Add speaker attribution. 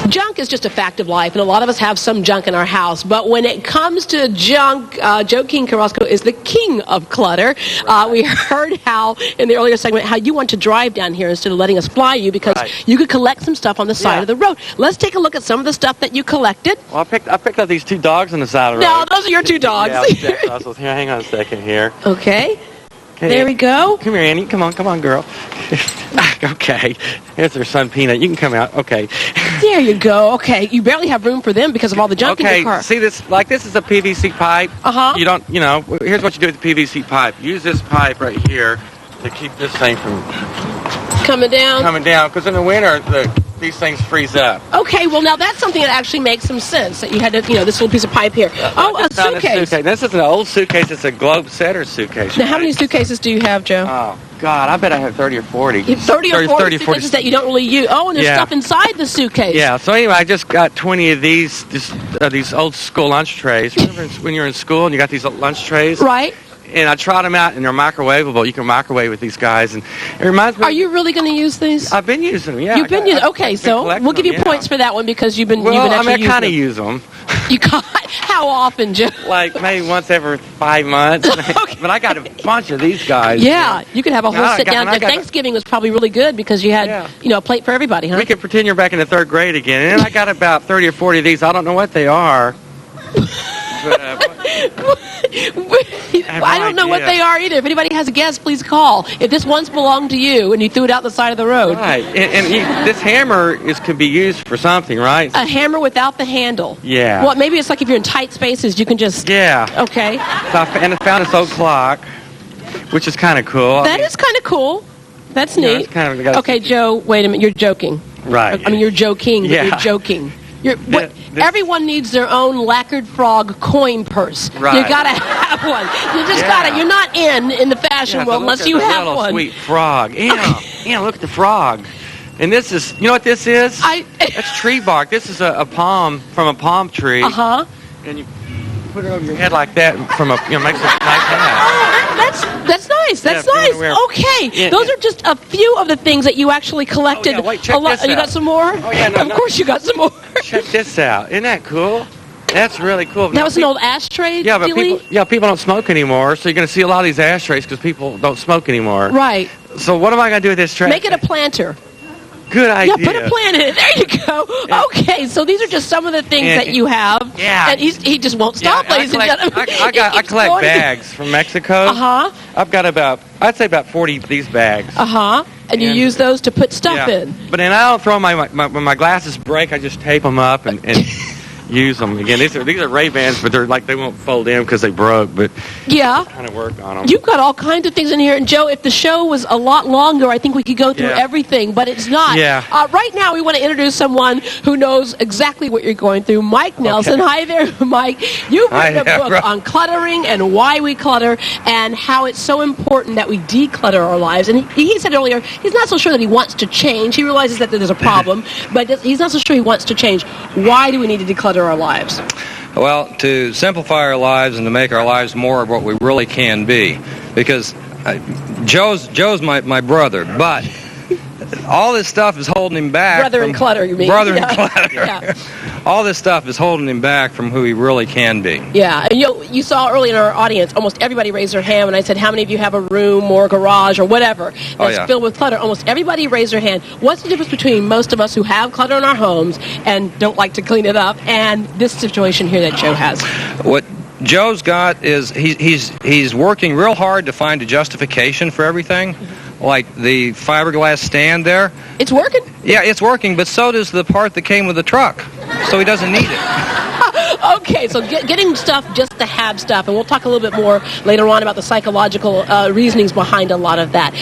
Speaker 1: Junk is just a fact of life, and a lot of us have some junk in our house. But when it comes to junk, Joe King Carrasco is the king of clutter. We heard how, in the earlier segment, how you want to drive down here instead of letting us fly you because you could collect some stuff on the side of the road. Let's take a look at some of the stuff that you collected.
Speaker 2: Well, I picked up these 2 dogs on the side of the road.
Speaker 1: No, those are your 2 dogs.
Speaker 2: Yeah, Russell's here. Hang on a second here.
Speaker 1: Okay. There we go.
Speaker 2: Come here, Annie. Come on, girl. Okay. Here's their son, Peanut. You can come out. Okay.
Speaker 1: There you go. Okay. You barely have room for them because of all the junk in your car.
Speaker 2: Okay. See this? Like, this is a PVC pipe. You don't, here's what you do with the PVC pipe. Use this pipe right here to keep this thing from
Speaker 1: coming down.
Speaker 2: Because in the winter, these things freeze up.
Speaker 1: Okay, well, now that's something that actually makes some sense, that you had to, this little piece of pipe here. A suitcase.
Speaker 2: This is an old suitcase. It's a Globe Setter suitcase.
Speaker 1: Now, how many suitcases do you have, Joe?
Speaker 2: Oh, God, I bet I have 30 or 40.
Speaker 1: You have 30 or 40 suitcases that you don't really use. Oh, and there's stuff inside the suitcase.
Speaker 2: Yeah, so anyway, I just got 20 of these old school lunch trays. Remember when you're in school and you got these lunch trays?
Speaker 1: Right.
Speaker 2: And I tried them out, and they're microwavable. You can microwave with these guys, and it reminds me.
Speaker 1: Are you really going to use these?
Speaker 2: I've been using them. Yeah,
Speaker 1: you've been using. Okay, so we'll give you points for that one because you've been.
Speaker 2: Well, I kind of use them.
Speaker 1: You got how often, Joe?
Speaker 2: Like maybe once every 5 months. Okay. But I got a bunch of these guys.
Speaker 1: Yeah, you could have a whole sit down. Thanksgiving was probably really good because you had a plate for everybody, huh?
Speaker 2: We could pretend you're back in the 3rd grade again, and I got about 30 or 40 of these. I don't know what they are. But,
Speaker 1: I don't know what they are either. If anybody has a guess, please call. If this once belonged to you and you threw it out the side of the road.
Speaker 2: Right. And this hammer can be used for something, right?
Speaker 1: A hammer without the handle.
Speaker 2: Yeah.
Speaker 1: Well, maybe it's like if you're in tight spaces, you can just...
Speaker 2: Yeah.
Speaker 1: Okay.
Speaker 2: So I found this old clock, which is kind of cool.
Speaker 1: That is kind of cool. That's neat.
Speaker 2: It's kind of,
Speaker 1: okay, Joe, wait a minute. You're joking.
Speaker 2: Right.
Speaker 1: I mean, you're joking, but you're joking. Everyone needs their own lacquered frog coin purse.
Speaker 2: Right.
Speaker 1: You gotta have one. You just gotta. You're not in the fashion world unless you have one.
Speaker 2: Sweet frog. Yeah, look at the frog. And this is, you know what this is? That's tree bark. This is a palm from a palm tree. And you put it over your head like that from makes a nice hat.
Speaker 1: That's nice. That's nice. Okay, those are just a few of the things that you actually collected.
Speaker 2: Oh, yeah, wait, check this out.
Speaker 1: You got some more?
Speaker 2: Oh yeah,
Speaker 1: of course you got some more.
Speaker 2: Check this out. Isn't that cool? That's really cool.
Speaker 1: That was an old ashtray.
Speaker 2: Yeah, but people don't smoke anymore, so you're going to see a lot of these ashtrays because people don't smoke anymore.
Speaker 1: Right.
Speaker 2: So what am I going to do with this tray?
Speaker 1: Make it a planter.
Speaker 2: Good idea.
Speaker 1: Yeah, put a plant in it. There you go. Okay, so these are just some of the things that you have.
Speaker 2: Yeah.
Speaker 1: And he just won't stop, ladies and gentlemen.
Speaker 2: I collect bags from Mexico. I've got I'd say about 40 of these bags.
Speaker 1: And you use those to put stuff in.
Speaker 2: But then I don't throw when my glasses break, I just tape them up and use them again. These are Ray-Bans, but they won't fold in because they broke. But kind of work on them.
Speaker 1: You've got all kinds of things in here. And Joe, if the show was a lot longer, I think we could go through everything. But it's not. Right now, we want to introduce someone who knows exactly what you're going through. Mike Nelson. Hi there, Mike. You've written a book on cluttering and why we clutter and how it's so important that we declutter our lives. And he said earlier he's not so sure that he wants to change. He realizes that there's a problem, but he's not so sure he wants to change. Why do we need to declutter our lives?
Speaker 3: Well, to simplify our lives and to make our lives more of what we really can be. Because Joe's my brother, but all this stuff is holding him back.
Speaker 1: Brother in clutter, you mean?
Speaker 3: Brother in clutter. All this stuff is holding him back from who he really can be.
Speaker 1: Yeah, and you saw early in our audience, almost everybody raised their hand when I said, how many of you have a room or a garage or whatever that's filled with clutter? Almost everybody raised their hand. What's the difference between most of us who have clutter in our homes and don't like to clean it up and this situation here that Joe has?
Speaker 3: What Joe's got is he's working real hard to find a justification for everything. Like the fiberglass stand there.
Speaker 1: It's working?
Speaker 3: Yeah, it's working, but so does the part that came with the truck. So he doesn't need it.
Speaker 1: Okay, so getting stuff just to have stuff, and we'll talk a little bit more later on about the psychological reasonings behind a lot of that.